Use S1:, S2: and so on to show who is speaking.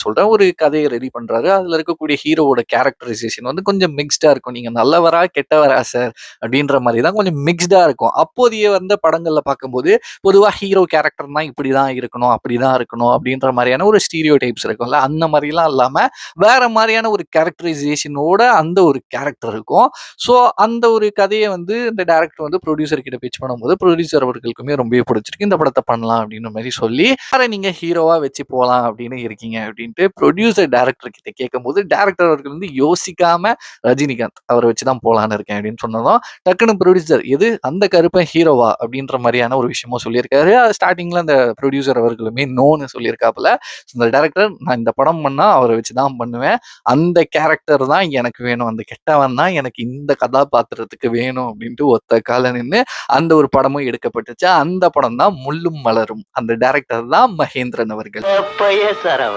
S1: சொல்றேன். ஒரு கதைய ரெடி பண்றாரு. அதுல இருக்கக்கூடிய ஹீரோவோட கேரக்டரைசேஷன் வந்து கொஞ்சம் மிக்ஸ்டா இருக்கும். நீங்க நல்லவரா, கெட்டவரா சார் அப்படின்ற மாரி தான் கொஞ்சம் மிக்ஸ்டா இருக்கும். அப்போதைய வந்த படங்கள்ல பார்க்கும்போது, பொதுவா ஹீரோ கேரக்டர்னா இப்படிதான் இருக்கணும், அப்படிதான் இருக்கணும் அப்படின்ற மாரியான ஒரு ஸ்டீரியோ டைப்ஸ் இருக்கும்ல. அந்த மாரிலாம் இல்லாம, வேற மாரியான ஒரு கேரக்டரைசேஷனோட அந்த ஒரு கேரக்டர் இருக்கும். ஸோ, அந்த ஒரு கதைய வந்து இந்த டைரக்டர் வந்து புரொடியூசர் கிட்ட பிட்ச் பண்ணும்போது, புரொடியூசர் அவர்களுக்குமே ரொம்பவே புடிச்சிருக்கு. இந்த படத்த பண்ணலாம் அப்படின்ற மாரி சொல்லி, யார நீங்க ஹீரோவா வச்சு போலாம் அப்படின்னு இருக்கீங்க அப்படின்ட்டு புரொடியூசர் டைரக்டர் கிட்ட கேட்கும்போது, டைரக்டர் அவர்கள் வந்து யோசிக்காம ரஜினிகாந்த் அவர வச்சு தான் போலான்னு இருக்கேன் அப்படின்னு சொன்னதும், டக்குனு புரொடியூசர் எது அந்த கருப்பன் ஹீரோவா அப்படின்ற மாரியான ஒரு விஷயமும் சொல்லியிருக்காரு. ஸ்டார்ட்டிங்ல அந்த புரொடியூசர் அவர்களுமே நோன்னு சொல்லியிருக்காப்புல. இந்த டைரக்டர் நான் இந்த படம் பண்ணா அவர வச்சு தான் பண்ணுவேன். அந்த கேரக்டர் தான் எனக்கு வேணும். அந்த கெட்டவன் தான் எனக்கு இந்த கதாபாத்திரத்துக்கு வேணும் அப்படின்ட்டு ஒத்த கால்ல நின்னு அந்த ஒரு படமும் எடுக்கப்பட்டுச்சு. அந்த படம் தான் முள்ளும் மலரும். அந்த டைரக்டர் தான் மகேந்திரன் அவர்கள்.
S2: எப்பயே சரவ